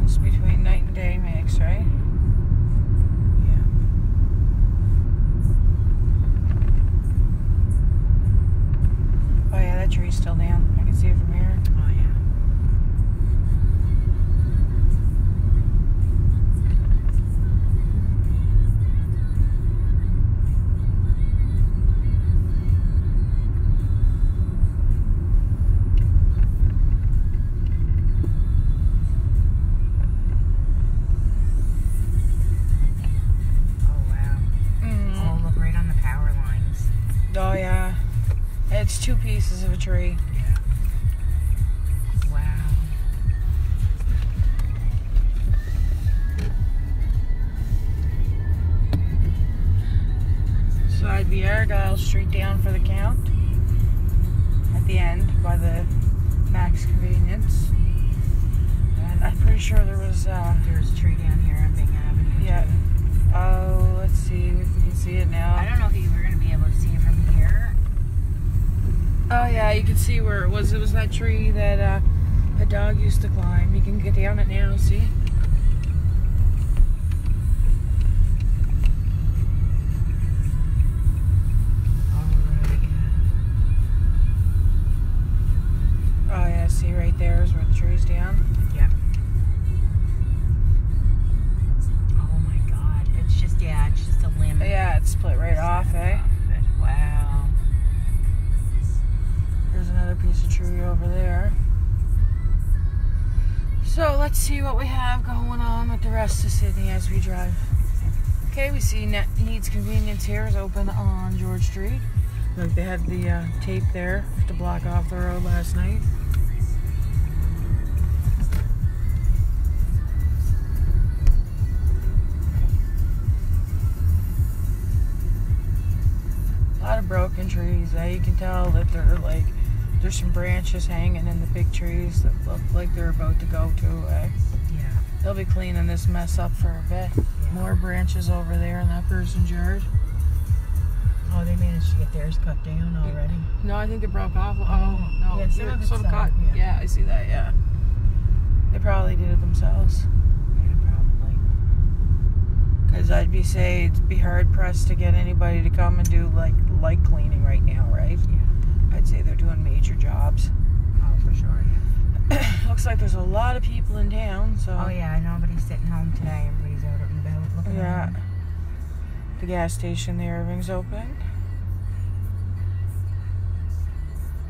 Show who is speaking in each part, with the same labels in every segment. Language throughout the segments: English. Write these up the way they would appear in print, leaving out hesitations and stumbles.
Speaker 1: almost between night and day mix, right?
Speaker 2: Yeah.
Speaker 1: Oh yeah, that tree's still down. I can see it from here.
Speaker 2: Oh yeah.
Speaker 1: Oh yeah, it's two pieces of a tree.
Speaker 2: Yeah. Wow.
Speaker 1: So I'd be Argyle Street down for the count at the end by the Max Convenience, and I'm pretty sure there's
Speaker 2: a tree down here on Bing Avenue.
Speaker 1: Yeah.
Speaker 2: Too.
Speaker 1: Oh, let's see if we can see it now.
Speaker 2: I don't know if you were going to be able to see it from here.
Speaker 1: Oh yeah, you can see where it was. It was that tree that a dog used to climb. You can get down it now, see?
Speaker 2: Alright.
Speaker 1: Oh yeah, see right there is where the tree's down.
Speaker 2: Yeah. Oh my god. It's just a limb.
Speaker 1: Yeah, it's split right off, eh?
Speaker 2: Wow.
Speaker 1: There's another piece of tree over there. So let's see what we have going on with the rest of Sydney as we drive. Okay, we see Needs Convenience here is open on George Street. Look, they had the tape there to block off the road last night. A lot of broken trees. You can tell that they're like, there's some branches hanging in the big trees that look like they're about to go to.
Speaker 2: Yeah.
Speaker 1: They'll be cleaning this mess up for a bit.
Speaker 2: Yeah.
Speaker 1: More branches over there in that person's yard.
Speaker 2: Oh, they managed to get theirs cut down already.
Speaker 1: No, I think they broke off. Oh, no.
Speaker 2: Yeah, some of it's
Speaker 1: sort of cut. Yeah, I see that, yeah. They probably did it themselves.
Speaker 2: Yeah, probably.
Speaker 1: Because it'd be hard pressed to get anybody to come and do like light cleaning right now, right?
Speaker 2: Yeah.
Speaker 1: I'd say they're doing major jobs.
Speaker 2: Oh, for sure, yeah.
Speaker 1: Looks like there's a lot of people in town, so.
Speaker 2: Oh yeah, nobody's sitting home today. Everybody's out and about looking around.
Speaker 1: The gas station there, everything's open.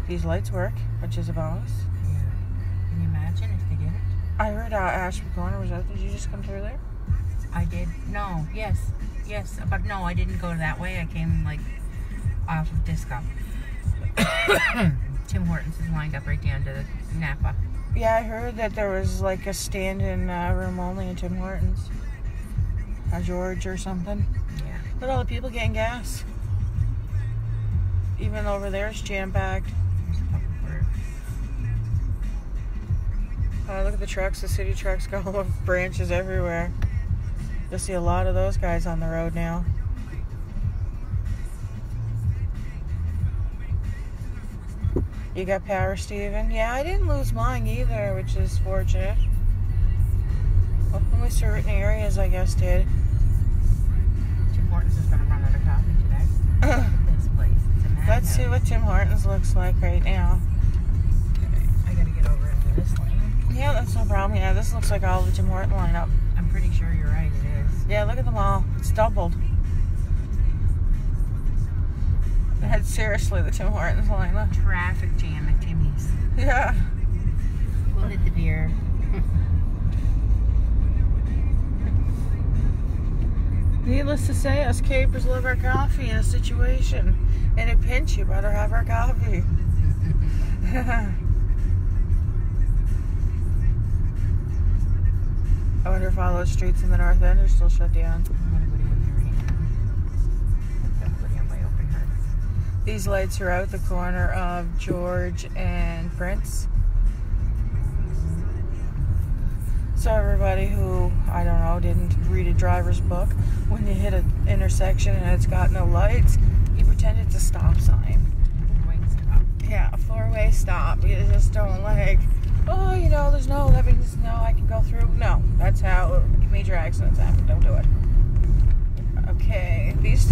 Speaker 1: These lights work, which is a bonus.
Speaker 2: Yeah. Can you imagine if they didn't?
Speaker 1: I heard Ashby Corner was out. Did you just come through there?
Speaker 2: I did. No. Yes. But no, I didn't go that way. I came like off of Disco. Tim Hortons is lined up right down to the Napa.
Speaker 1: Yeah, I heard that there was like a stand-in room only in Tim Hortons. A George or something.
Speaker 2: Yeah.
Speaker 1: Look at all the people getting gas. Even over there, it's jam-packed. Look at the trucks. The city trucks go with branches everywhere. You'll see a lot of those guys on the road now. You got power, Steven? Yeah, I didn't lose mine either, which is fortunate. Well, only certain areas, I guess, did.
Speaker 2: Tim Hortons is going to run out of coffee today. Look at this place. It's a madhouse.
Speaker 1: Let's see what Tim Hortons looks like right now.
Speaker 2: Okay. I got to get over into this lane.
Speaker 1: Yeah, that's no problem. Yeah, this looks like all the Tim Hortons lineup.
Speaker 2: I'm pretty sure you're right, it is.
Speaker 1: Yeah, look at them all. It's doubled. That's seriously the Tim Hortons lineup.
Speaker 2: Traffic jam at Timmy's.
Speaker 1: Yeah.
Speaker 2: We'll hit the beer.
Speaker 1: Needless to say, us capers love our coffee in a situation. In a pinch, you better have our coffee. I wonder if all those streets in the north end are still shut down.
Speaker 2: I'm going to go down there right now. I'm going to go down by Open Heart.
Speaker 1: These lights are out the corner of George and Prince. So everybody who, I don't know, didn't read a driver's book, when you hit an intersection and it's got no lights, you pretend it's a stop sign.
Speaker 2: Four-way stop.
Speaker 1: Yeah, a four-way stop. You just don't like oh, you know, there's no, that means no, I can go through. No, that's how major accidents happen. Don't do it. Okay, these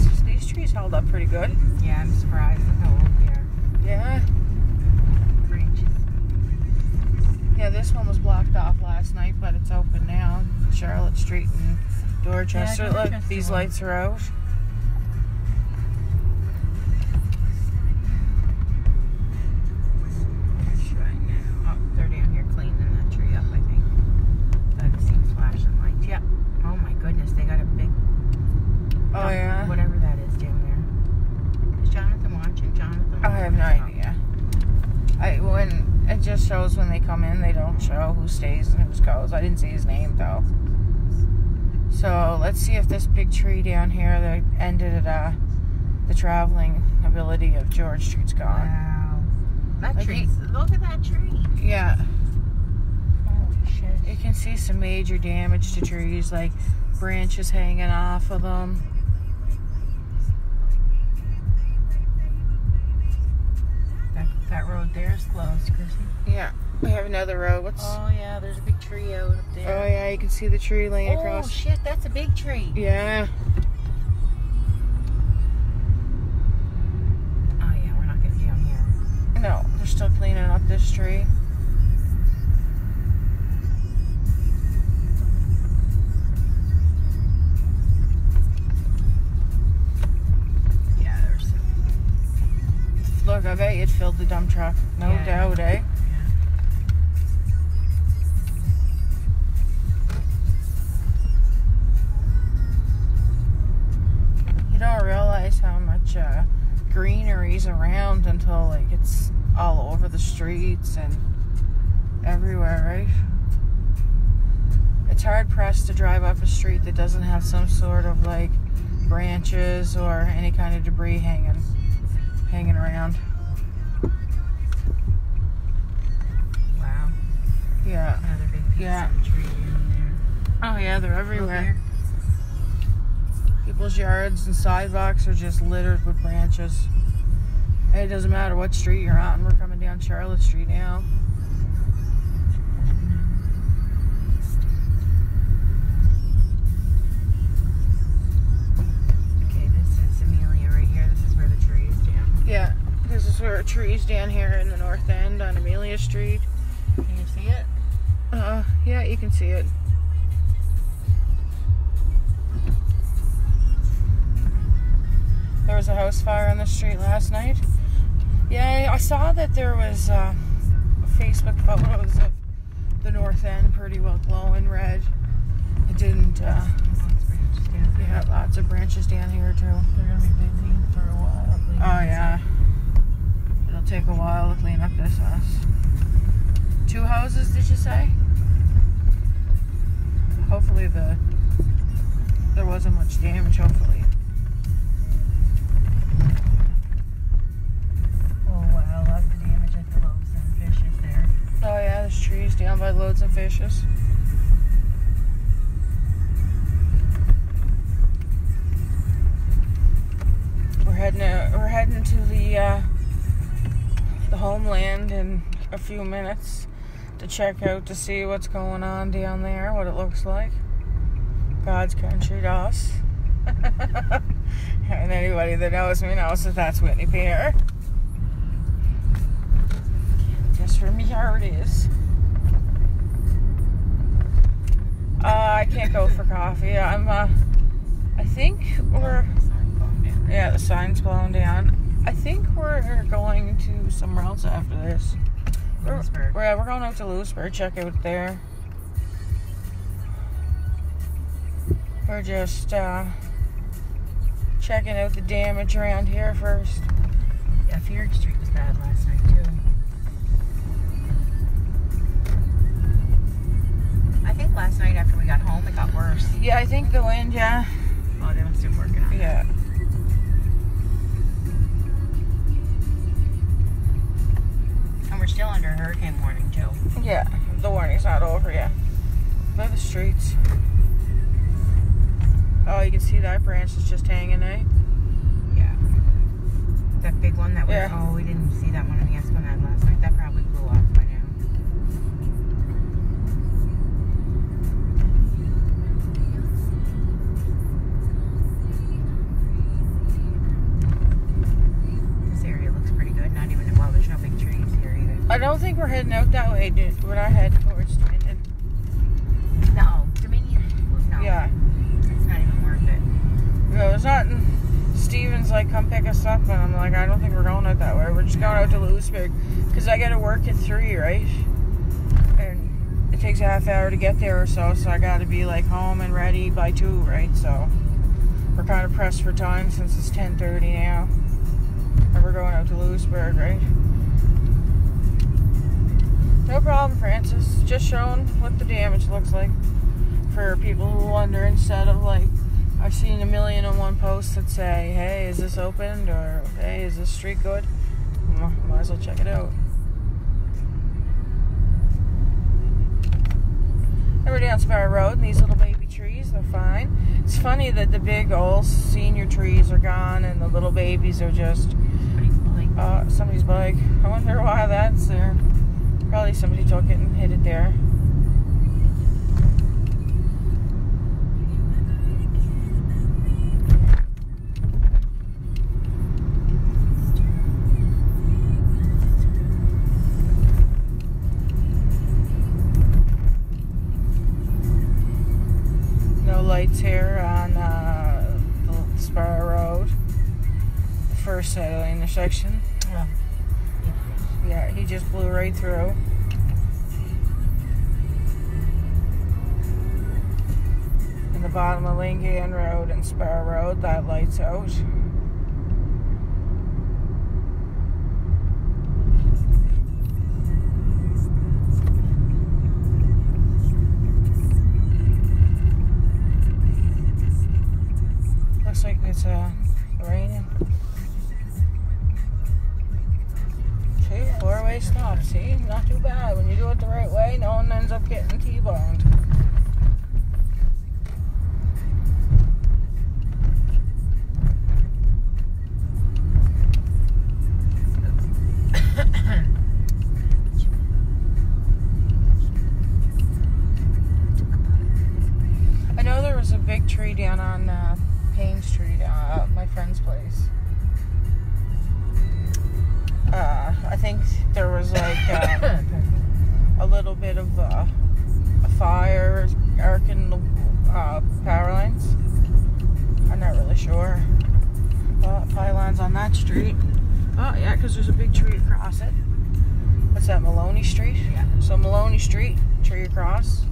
Speaker 1: trees held up pretty good.
Speaker 2: Yeah, I'm surprised at how old they are.
Speaker 1: Yeah.
Speaker 2: Branches.
Speaker 1: Yeah, this one was blocked off last night, but it's open now. Charlotte Street and Dorchester.
Speaker 2: Yeah,
Speaker 1: Look,
Speaker 2: Dorchester
Speaker 1: these
Speaker 2: one.
Speaker 1: lights are out.
Speaker 2: Right now. Oh, they're down here cleaning that tree up, I think. I've seen flashing lights. Yep. Oh my goodness, they got a big.
Speaker 1: Oh, yeah?
Speaker 2: Whatever that is down there. Is Jonathan watching? Jonathan?
Speaker 1: I have no idea. When it just shows when they come in, they don't show who stays and who goes. I didn't see his name though. So let's see if this big tree down here that ended at the traveling ability of George Street's gone.
Speaker 2: Wow. That
Speaker 1: Like
Speaker 2: tree. Look at that tree.
Speaker 1: Yeah,
Speaker 2: Holy shit.
Speaker 1: you can see some major damage to trees, like branches hanging off of them.
Speaker 2: That road there is closed, Chrissy.
Speaker 1: Yeah, we have another road. What's?
Speaker 2: Oh yeah, there's a big tree out up there.
Speaker 1: Oh yeah, you can see the tree laying
Speaker 2: Oh
Speaker 1: across.
Speaker 2: shit, that's a big tree.
Speaker 1: Yeah.
Speaker 2: Oh yeah, we're not getting down here.
Speaker 1: No, they're still cleaning up this tree.
Speaker 2: Yeah, there's some.
Speaker 1: Look, I bet it filled the dump truck. No
Speaker 2: Yeah.
Speaker 1: doubt, eh?
Speaker 2: Yeah.
Speaker 1: You don't realize how much greenery's around until like it's all over the streets and everywhere, right? It's hard pressed to drive up a street that doesn't have some sort of like branches or any kind of debris hanging around.
Speaker 2: Wow.
Speaker 1: Yeah.
Speaker 2: Another big piece
Speaker 1: Yeah.
Speaker 2: of tree in
Speaker 1: Oh yeah, they're
Speaker 2: there.
Speaker 1: everywhere. People's yards and sidewalks are just littered with branches. It doesn't matter what street you're on. We're coming down Charlotte Street now.
Speaker 2: Okay, this is Amelia right here. This is where the tree is down.
Speaker 1: Yeah, this is where a tree's down here in the north end on Amelia Street.
Speaker 2: Can you see it?
Speaker 1: Yeah, you can see it. There was a house fire on the street last night. Yeah, I saw that there was Facebook photos of the north end pretty well glowing red. It didn't, yeah, lots of branches down here too.
Speaker 2: They're gonna be busy for a while.
Speaker 1: Oh yeah. It'll take a while to clean up this house. 2 houses, did you say? Hopefully there wasn't much damage, hopefully.
Speaker 2: Oh wow, lots of damage at the loaves and fishes there.
Speaker 1: Oh yeah, there's trees down by loads of fishes. We're heading to the homeland in a few minutes to check out to see what's going on down there, what it looks like. God's country to us. And anybody that knows me knows that that's Whitney Pier. Just for me, how it is. I can't go for coffee. I think we're... Yeah, the sign's blown down. I think we're going to somewhere else after this.
Speaker 2: Lewisburg.
Speaker 1: We're going out to Lewisburg, check out there. We're just checking out the damage around here first.
Speaker 2: Yeah, Field Street was bad last night too. I think last night after we got home it got worse.
Speaker 1: Yeah, I think the wind, yeah.
Speaker 2: Oh, they must have been working on it.
Speaker 1: Yeah.
Speaker 2: And we're still under a hurricane warning, Joe.
Speaker 1: Yeah, the warning's not over yet. By the streets. Oh, you can see that branch is just hanging, eh?
Speaker 2: Yeah. That big one that we
Speaker 1: Yeah.
Speaker 2: oh, we didn't see that one in the Esplanade last night. That probably blew off by now.
Speaker 1: don't think we're heading out that way, dude. We're not heading towards Dominion.
Speaker 2: No, Dominion. No.
Speaker 1: Yeah.
Speaker 2: It's not even worth it.
Speaker 1: No, it's not. Steven's like, come pick us up, and I'm like, I don't think we're going out that way. We're just going out to Lewisburg, because I got to work at 3, right? And it takes a half hour to get there or so, so I got to be like home and ready by 2, right? So we're kind of pressed for time since it's 10:30 now, and we're going out to Lewisburg, right? No problem, Francis. Just showing what the damage looks like for people who wonder, instead of like, I've seen 1,000,001 posts that say, hey, is this opened? Or, hey, is this street good? Might as well check it out. And we're down Sparrow Road, and these little baby trees, they're fine. It's funny that the big old senior trees are gone, and the little babies are just somebody's bike. I wonder why that's there. Probably somebody took it and hit it there. Lights here on the Sparrow Road, the first side of the intersection. Yeah, he just blew right through. In the bottom of Lincoln Road and Sparrow Road, that light's out. Looks like it's raining. See, 4-way stop. See, not too bad. When you do it the right way, no one ends up getting T-boned. I know there was a big tree down on Payne Street, my friend's place. I think there was like a little bit of a fire arcing the power lines. I'm not really sure. Pylons on that street. Oh yeah, because there's a big tree across it. What's that, Maloney Street? Yeah. So Maloney Street, tree across.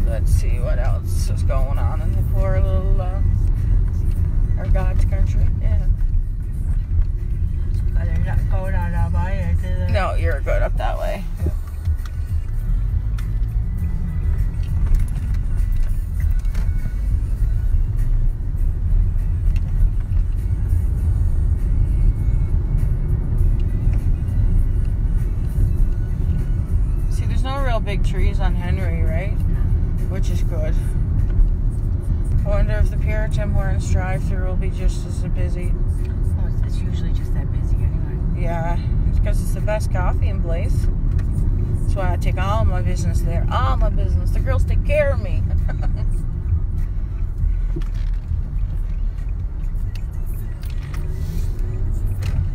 Speaker 1: Let's see what else is going on in the poor little, our God's country. Yeah.
Speaker 2: They're not going on that way, do they?
Speaker 1: No, you're good up that way. Yeah. See, there's no real big trees on Henry, right? Which is good. I wonder if the pier Tim Hortons drive-thru will be just as busy.
Speaker 2: Oh, it's usually just that busy anyway.
Speaker 1: Yeah, because it's the best coffee in place. That's why I take all my business there. All my business. The girls take care of me.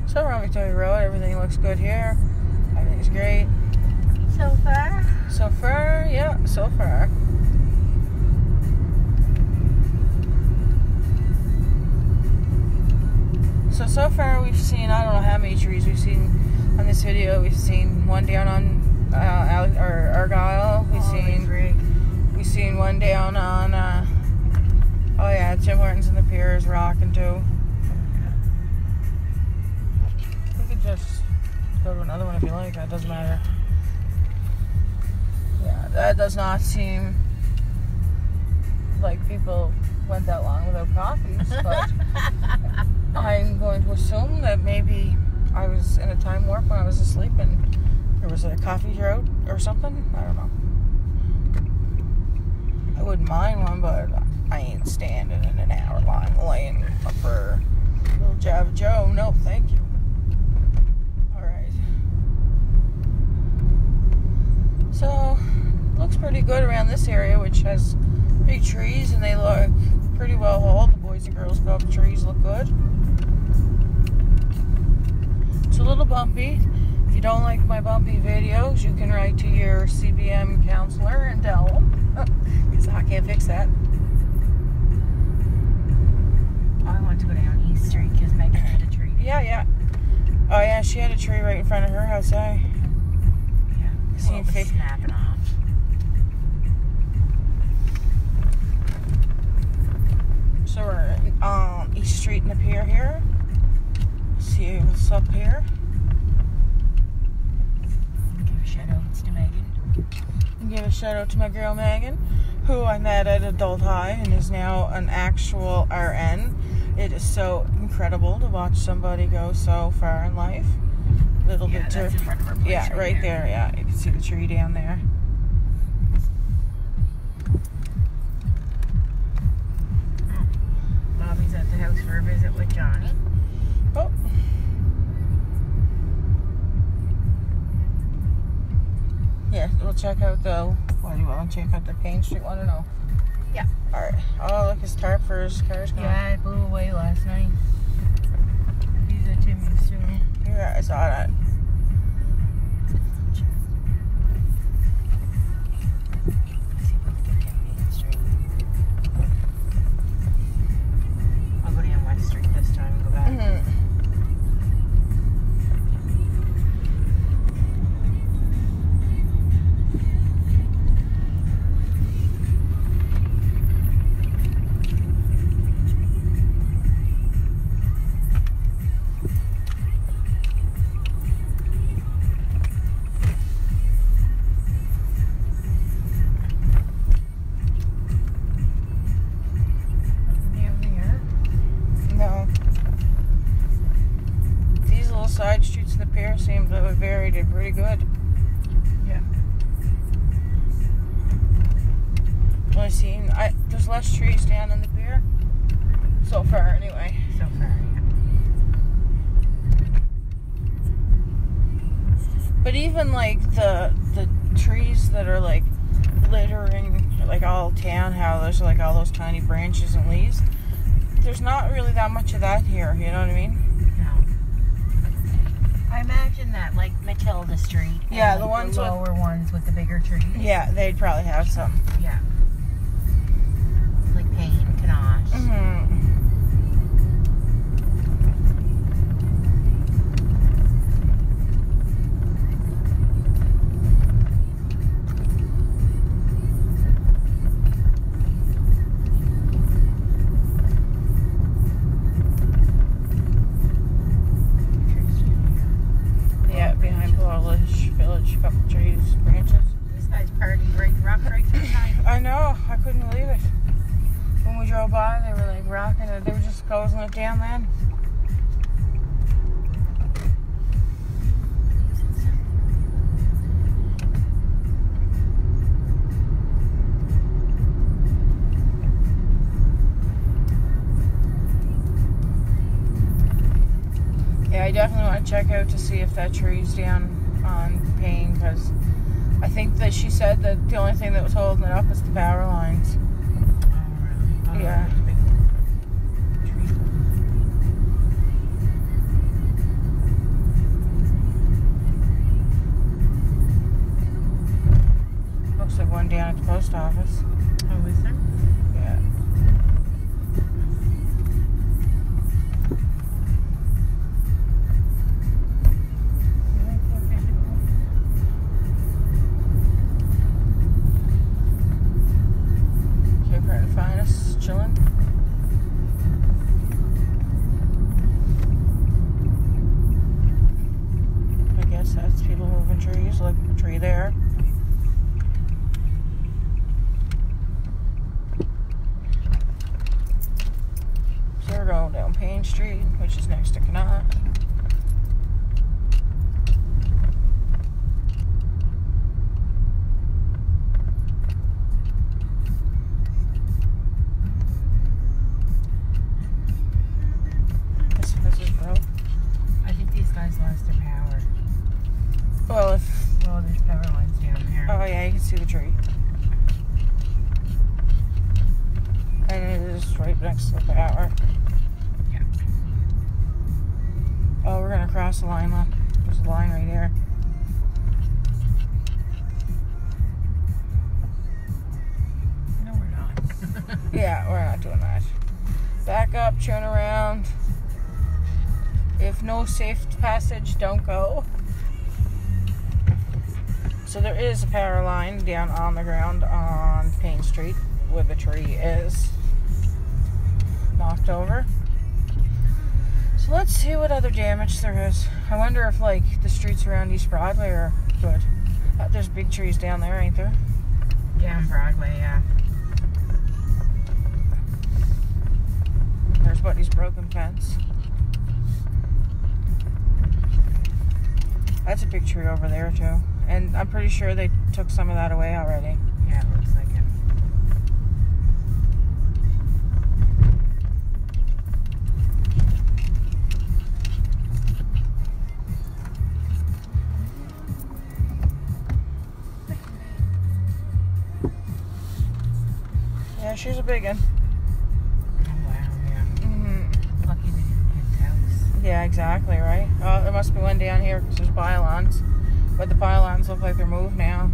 Speaker 1: So we're on Victoria Road. Everything looks good here. Everything's great.
Speaker 2: So far?
Speaker 1: So far, yeah, so far. So far we've seen, I don't know how many trees we've seen on this video. We've seen one down on Argyle. We've seen one down on, oh yeah, Tim Hortons and the pier is rocking too. We could just go to another one if you like, that doesn't matter. Yeah, that does not seem like people went that long without coffees, but I'm going to assume that maybe I was in a time warp when I was asleep and there was a coffee drought or something. I don't know. I wouldn't mind one, but I ain't standing in an hour line laying up for a little Java Joe. No, thank you. Alright. So, looks pretty good around this area, which has big trees and they look pretty well hauled. The Boys and Girls Club trees look good. It's a little bumpy. If you don't like my bumpy videos, you can write to your CBM counselor and tell them, because I can't fix that.
Speaker 2: I want to go down East Street because Megan had a tree.
Speaker 1: Yeah. Oh yeah, she had a tree right in front of her house, eh?
Speaker 2: Yeah. Well, it was snapping off.
Speaker 1: So we're on East Street in the pier here. See what's up here.
Speaker 2: Give a shout out to Megan.
Speaker 1: And give a shout out to my girl Megan, who I met at Adult High and is now an actual RN. It is so incredible to watch somebody go so far in life. Little bit
Speaker 2: that's in front of our place.
Speaker 1: Yeah, right there. Yeah, you can see the tree down there.
Speaker 2: Bobby's at the house for a visit with Johnny.
Speaker 1: Oh. Yeah, we'll check out the. What do you want to check out the Payne Street one or no?
Speaker 2: Yeah.
Speaker 1: All right. Oh, look, his tarp for his car's gone.
Speaker 2: Yeah, it blew away last night. He's at Timmy's too.
Speaker 1: Yeah, I saw that.
Speaker 2: I'll go down West Street this time and go back.
Speaker 1: Mm-hmm. Side streets in the pier seem to have varied it pretty good.
Speaker 2: Yeah.
Speaker 1: Only seen there's less trees down in the pier so far anyway.
Speaker 2: So far, yeah.
Speaker 1: But even like the trees that are like littering like all town, how there's like all those tiny branches and leaves. There's not really that much of that here, you know what I mean?
Speaker 2: I imagine that, like Matilda Street.
Speaker 1: Yeah,
Speaker 2: and
Speaker 1: the ones
Speaker 2: the lower ones with the bigger trees.
Speaker 1: Yeah, they'd probably have some.
Speaker 2: Yeah. Like Payne, Canosh.
Speaker 1: Mm-hmm. Village, couple trees, branches.
Speaker 2: These guys partied right through the night.
Speaker 1: I know, I couldn't believe it. When we drove by, they were like rocking it. They were just closing it down then. Yeah, I definitely want to check out to see if that tree's down on Payne, because I think that she said that the only thing that was holding it up was the power lines.
Speaker 2: Oh, really?
Speaker 1: Yeah. Looks like one down at the post office.
Speaker 2: Oh, is there?
Speaker 1: Yeah. Chilling. I guess that's people moving trees, like a tree there. So we're going down Payne Street, which is next to Canosh.
Speaker 2: Well, there's power lines down there.
Speaker 1: Oh yeah, you can see the tree. And it is right next to the power.
Speaker 2: Yeah.
Speaker 1: Oh, we're gonna cross the line, look. There's a line right here. turn around. If no safe passage, don't go. So there is a power line down on the ground on Payne Street where the tree is knocked over. So let's see what other damage there is. I wonder if like the streets around East Broadway are good. There's big trees down there, ain't there?
Speaker 2: Down Broadway, yeah.
Speaker 1: There's Buddy's broken fence. That's a big tree over there too. And I'm pretty sure they took some of that away already.
Speaker 2: Yeah, it looks like it.
Speaker 1: Yeah, she's a big one.
Speaker 2: Oh, wow, yeah.
Speaker 1: Mm-hmm.
Speaker 2: Lucky they didn't hit the house.
Speaker 1: Yeah, exactly, right? Oh, there must be one down here because there's pylons. But the pylons look like they're moved now.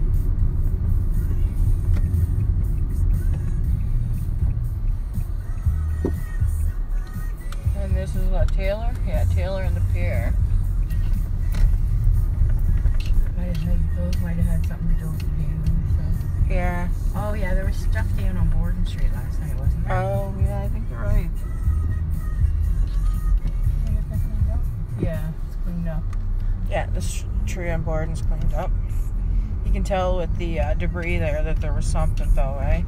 Speaker 1: And this is what, Taylor? Yeah, Taylor and the pier.
Speaker 2: Those might have had something to do with the paving, so.
Speaker 1: Yeah.
Speaker 2: Oh, yeah, there was stuff down on Borden Street last night, wasn't there?
Speaker 1: Oh, yeah, I think you're right.
Speaker 2: Yeah, it's cleaned up.
Speaker 1: Yeah, this tree on Borden's cleaned up. You can tell with the debris there that there was something though, eh?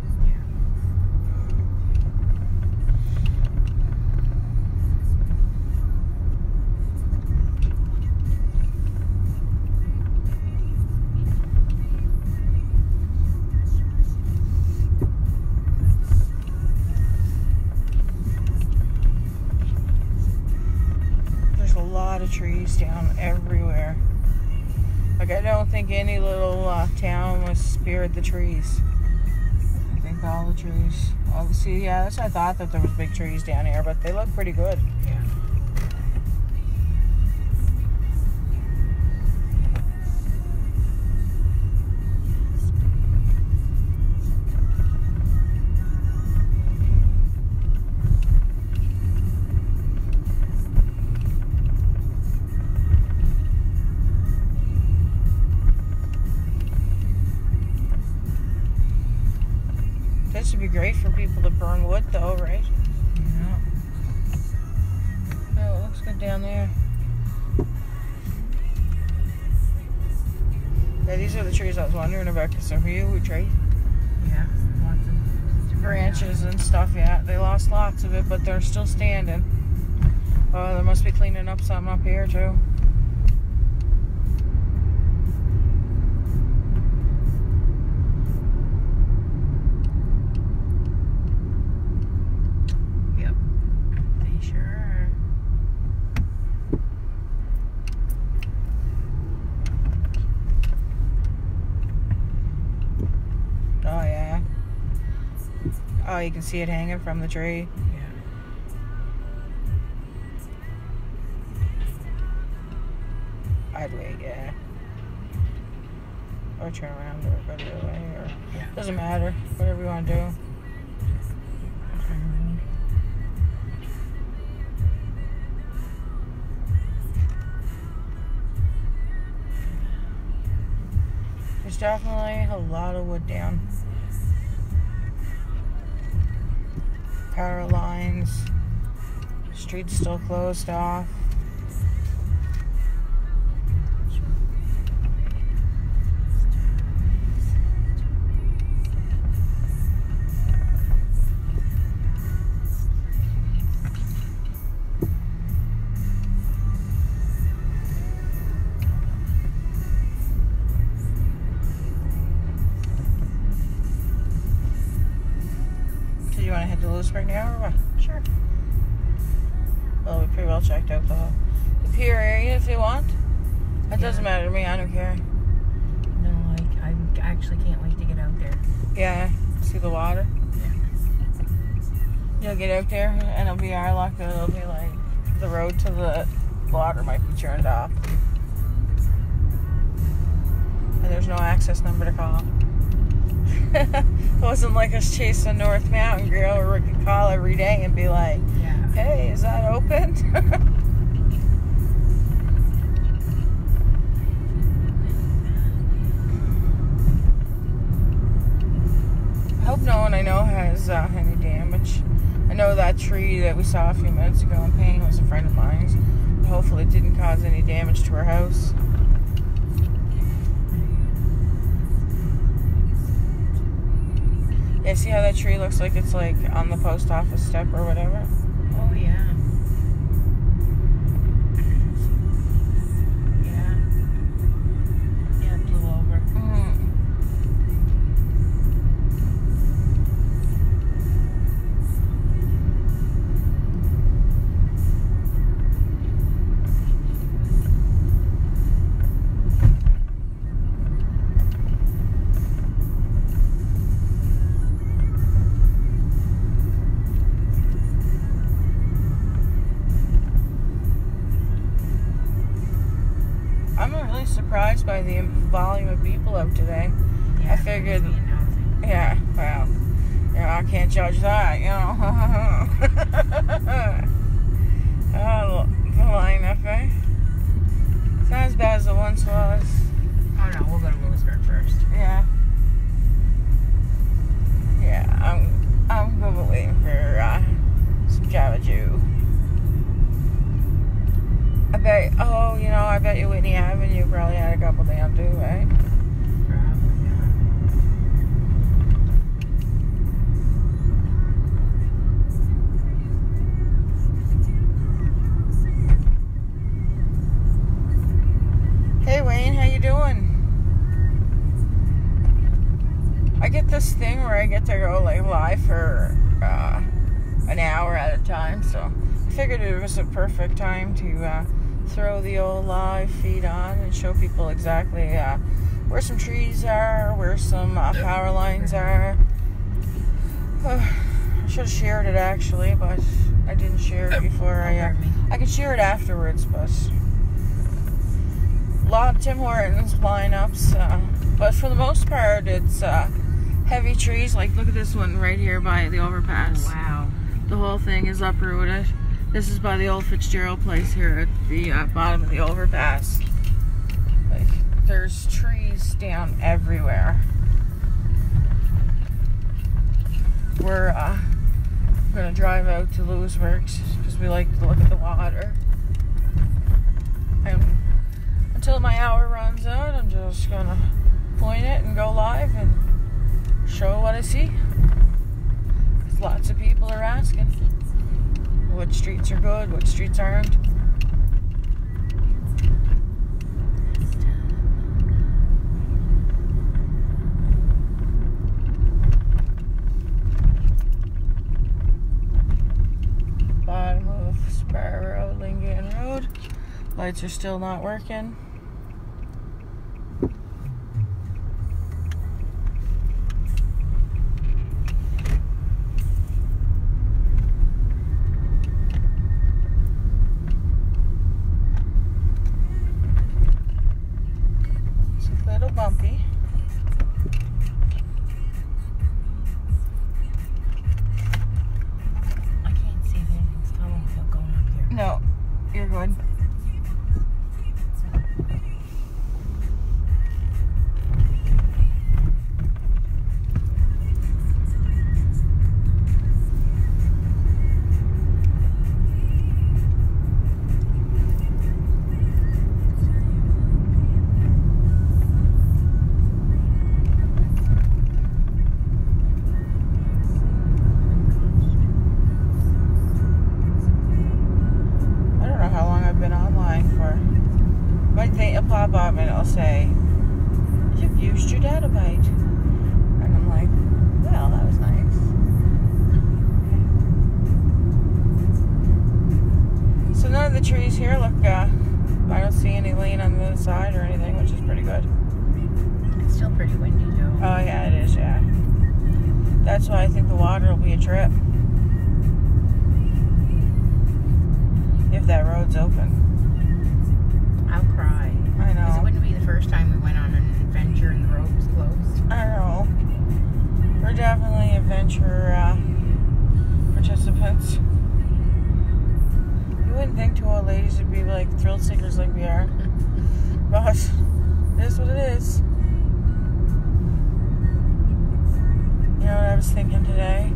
Speaker 1: There's a lot of trees down everywhere. Like, I don't think any little town was spared the trees. I think all the trees. See, yeah, that's what I thought, that there was big trees down here, but they look pretty good.
Speaker 2: Yeah.
Speaker 1: This would be great for people to burn wood, though, right?
Speaker 2: Yeah.
Speaker 1: Oh, it looks good down there. Yeah, these are the trees I was wondering about, because they're huge, right?
Speaker 2: Yeah, lots of
Speaker 1: Branches and stuff, yeah. They lost lots of it, but they're still standing. Oh, they must be cleaning up some up here, too.
Speaker 2: Yep, they sure are.
Speaker 1: Oh, yeah. Oh, you can see it hanging from the tree.
Speaker 2: Yeah.
Speaker 1: I'd wait, yeah. Or turn around or go the other way, or
Speaker 2: Yeah.
Speaker 1: doesn't matter. Whatever you want to do. There's definitely a lot of wood down. Power lines. Streets still closed off. Do you want to head to Lewisburg now or what?
Speaker 2: Sure.
Speaker 1: Well, we pretty well checked out the pier area if you want. That doesn't matter to me, I don't care.
Speaker 2: No, I actually can't wait to get out there.
Speaker 1: Yeah, see the water.
Speaker 2: Yeah.
Speaker 1: You'll get out there and it'll be our luck that it'll be like the road to the water might be turned off. And there's no access number to call. It wasn't like us chasing North Mountain Grill where we could call every day and be like,
Speaker 2: Yeah.
Speaker 1: Hey, is that open? I hope no one I know has any damage. I know that tree that we saw a few minutes ago in Payne was a friend of mine's. Hopefully it didn't cause any damage to our house. Yeah, see how that tree looks like it's like on the post office step or whatever?
Speaker 2: Oh, yeah. Yeah, it blew over.
Speaker 1: Surprised by the volume of people out today.
Speaker 2: Yeah,
Speaker 1: I figured, yeah, well, you know, I can't judge that, you know. The lineup, eh? It's not as bad as it once was.
Speaker 2: Oh no, we'll go to Lewisburg first.
Speaker 1: Yeah. Yeah, I'm good with waiting for some Java Jew. I bet you Whitney Avenue probably had a couple down too, right?
Speaker 2: Probably,
Speaker 1: yeah. Hey Wayne, how you doing? I get this thing where I get to go like live for an hour at a time, so I figured it was a perfect time to throw the old live feed on and show people exactly where some trees are, where some power lines are. I should have shared it actually, but I didn't share it before. I could share it afterwards, but a lot of Tim Hortons lineups, but for the most part it's heavy trees. Like look at this one right here by the overpass.
Speaker 2: Oh, wow.
Speaker 1: The whole thing is uprooted. This is by the old Fitzgerald place here at the bottom of the overpass. Like, there's trees down everywhere. We're gonna drive out to Lewisburg because we like to look at the water. And until my hour runs out, I'm just gonna point it and go live and show what I see. Because lots of people are asking what streets are good, what streets aren't. Bottom of Spar Road, Lincoln Road. Lights are still not working. Bumpy.
Speaker 2: I can't see the tunnel going up here.
Speaker 1: No, you're good. It'll pop up and it'll say, "You've used your data byte." And I'm like, well, that was nice. So none of the trees here look, I don't see any lean on the other side or anything, which is pretty good.
Speaker 2: It's still pretty windy though.
Speaker 1: Oh yeah, it is, yeah. That's why I think the water will be a trip. If that road's open.
Speaker 2: I'll cry.
Speaker 1: I know.
Speaker 2: Because it wouldn't be the first time we went on an adventure and the road was closed.
Speaker 1: I know. We're definitely adventure participants. wouldn't think two old ladies would be like thrill seekers like we are. But it is what it is. You know what I was thinking today?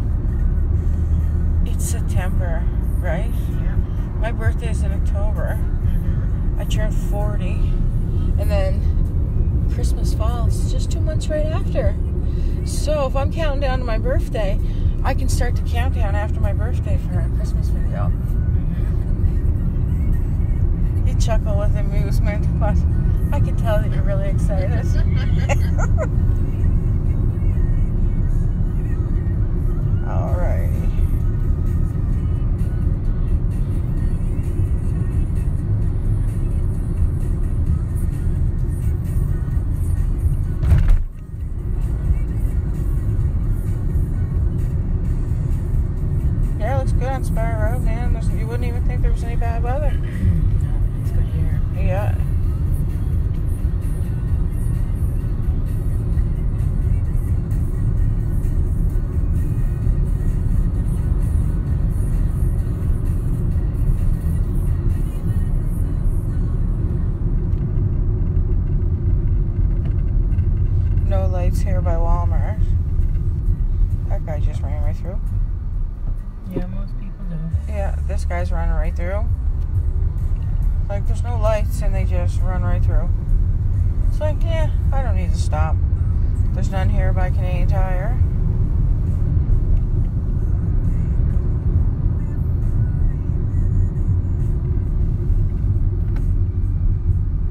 Speaker 1: It's September, right?
Speaker 2: Yeah.
Speaker 1: My birthday is in October.
Speaker 2: Mm-hmm.
Speaker 1: I turned 40. And then Christmas falls just 2 months right after. So if I'm counting down to my birthday, I can start the countdown after my birthday for a Christmas video.
Speaker 2: Mm-hmm.
Speaker 1: You chuckle with amusement, but I can tell that you're really excited. Alright. Yeah, it looks good on Spire Road, man. You wouldn't even think there was any bad weather.
Speaker 2: No, it's good here.
Speaker 1: Yeah. No lights here by Walmart. That guy just ran right through.
Speaker 2: Yeah, most people do.
Speaker 1: Yeah, this guy's running right through. Like, there's no lights and they just run right through. It's like, yeah, I don't need to stop. There's none here by Canadian Tire.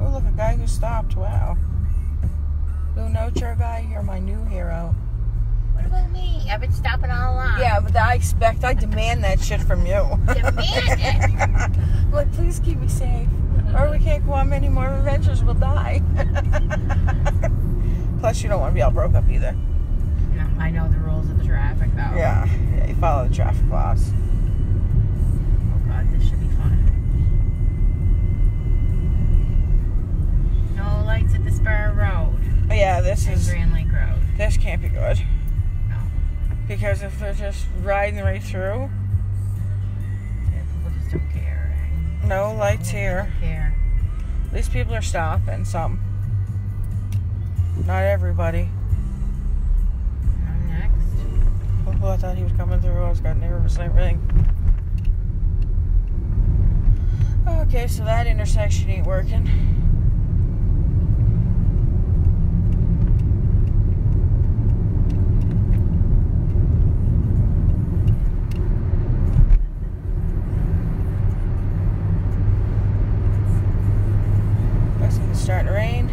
Speaker 1: Oh, look, a guy who stopped. Wow. Blue no-chair guy, you're my new hero.
Speaker 2: What about me? I've been stopping all along.
Speaker 1: Yeah, but I demand that shit from you.
Speaker 2: Demand it.
Speaker 1: Like, please keep me safe. Or we can't go on many more adventures, we'll die. Plus, you don't want to be all broke up either.
Speaker 2: No, I know the rules of the traffic, though.
Speaker 1: Yeah, you follow the traffic laws.
Speaker 2: Oh, God, this should be fun. No lights at the Spur Road.
Speaker 1: Yeah, this
Speaker 2: And
Speaker 1: is...
Speaker 2: Grand Lake Road.
Speaker 1: This can't be good.
Speaker 2: No.
Speaker 1: Because if they're just riding right through,
Speaker 2: Yeah, people just don't care, right?
Speaker 1: no lights here.
Speaker 2: Don't care.
Speaker 1: At least people are stopping some. Not everybody.
Speaker 2: I'm next.
Speaker 1: Oh, I thought he was coming through. I was got nervous and everything. Okay, so that intersection ain't working. Looks like it's starting to rain.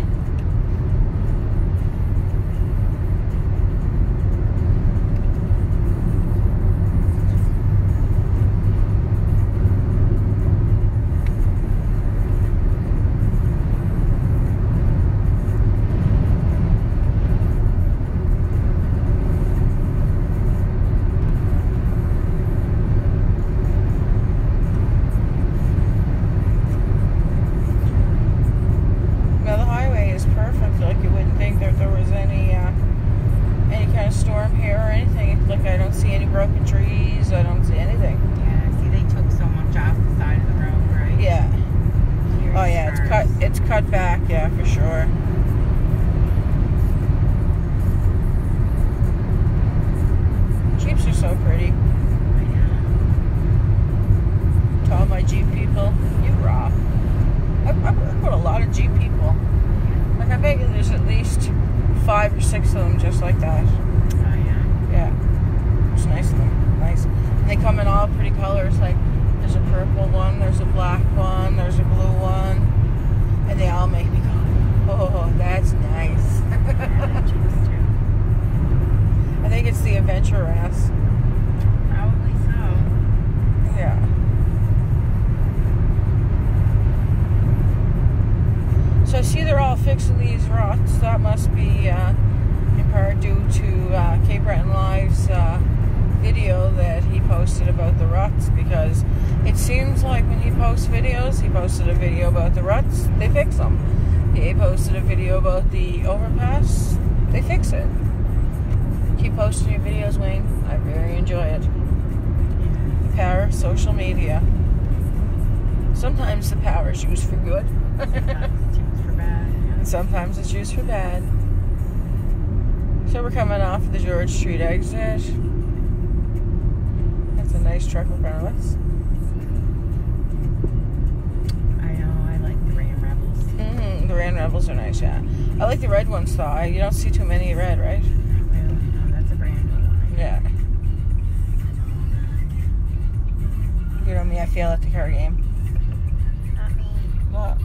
Speaker 1: Now the highway is perfect. Like, you wouldn't think that there was any kind of storm here or anything. Like, I don't see any broken trees. I don't see anything.
Speaker 2: Yeah, see, they took so much off the side of the road, right?
Speaker 1: Yeah.
Speaker 2: Here's
Speaker 1: Oh yeah,
Speaker 2: cars.
Speaker 1: it's cut back. Yeah, for sure. Jeeps are so pretty.
Speaker 2: I know.
Speaker 1: To all my Jeep people, you rock. I've worked with a lot of Jeep people. Like, I bet you there's at least 5 or 6 of them just like that.
Speaker 2: Oh, yeah.
Speaker 1: Yeah. It's nice of them. Nice. And they come in all pretty colors. Like, there's a purple one, there's a black one, there's a blue one. And they all make me go, oh, that's nice.
Speaker 2: Yeah, Jeeps too.
Speaker 1: I think it's the Adventure S.
Speaker 2: Probably so.
Speaker 1: Yeah. So I see they're all fixing these ruts. That must be in part due to Cape Breton Live's video that he posted about the ruts, because it seems like when he posts videos, he posted a video about the ruts, they fix them. He posted a video about the overpass, they fix it. Keep posting your videos, Wayne. I very enjoy it. The power of social media. Sometimes the power is used for good.
Speaker 2: Sometimes it's used for bad. Yeah.
Speaker 1: And sometimes it's used for bad. So we're coming off the George Street exit. That's a nice truck in front of us.
Speaker 2: I know, I like the Ram Rebels.
Speaker 1: Mm-hmm. The Ram Rebels are nice, yeah. I like the red ones though. You don't see too many red, right?
Speaker 2: Not really. No, that's a brand new one.
Speaker 1: Yeah. You know me, I fail at the car game.
Speaker 2: Not me.
Speaker 1: What?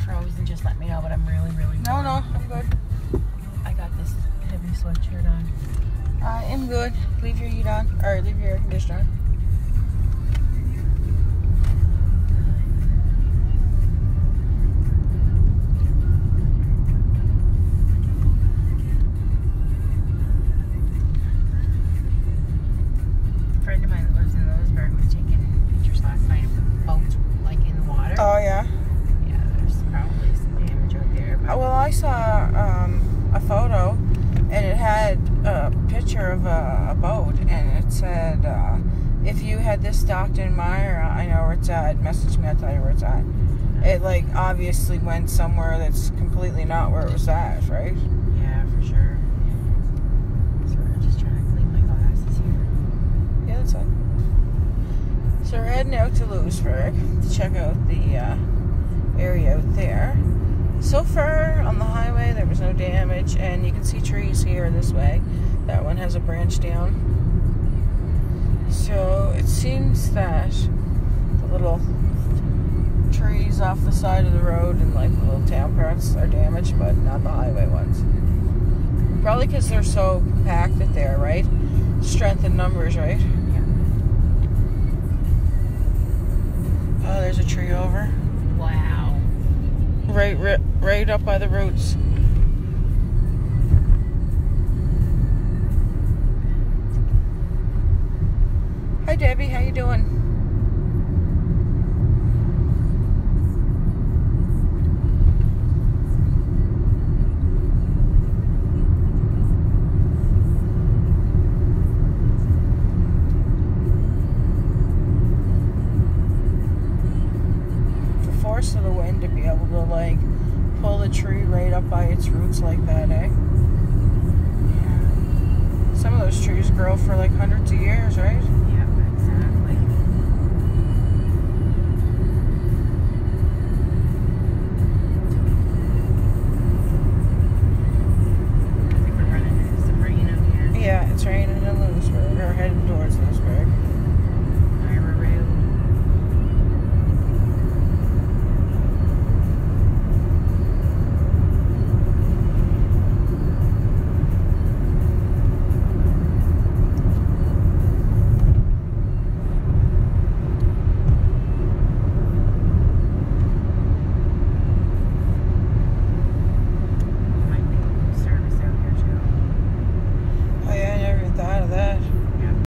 Speaker 2: Frozen, just let me know, but I'm really
Speaker 1: No,
Speaker 2: warm.
Speaker 1: no, I'm good.
Speaker 2: I got this heavy sweatshirt on.
Speaker 1: I am good. Leave your heat on, or leave your air conditioner on.
Speaker 2: A friend of mine that lives in Lewisburg was taking pictures last night of the boat, like in the water.
Speaker 1: Oh, yeah?
Speaker 2: Yeah, there's probably some damage out there. But
Speaker 1: Well, I saw a photo, and it had a picture of a boat, and it said, if you had this docked in Meyer, I know where it's at. Message me, I'll tell you where it's at. It, like, obviously went somewhere that's completely not where it was at, right?
Speaker 2: yeah, for sure. So we're just trying to clean my glasses here.
Speaker 1: Yeah, that's fine. So we're heading out to Lewisburg to check out the area out there. So far on the highway there was no damage, and you can see trees here this way. That one has a branch down. So it seems that the little trees off the side of the road and like the little town parts are damaged, but not the highway ones. Probably because they're so compacted there, right? Strength in numbers, right?
Speaker 2: Yeah.
Speaker 1: Oh, there's a tree over.
Speaker 2: Wow.
Speaker 1: Right up by the roots. Hi Debbie, how you doing? The force of the wind to be able to like pull the tree right up by its roots like that, eh?
Speaker 2: Yeah.
Speaker 1: Some of those trees grow for like hundreds of years, right?
Speaker 2: Yeah.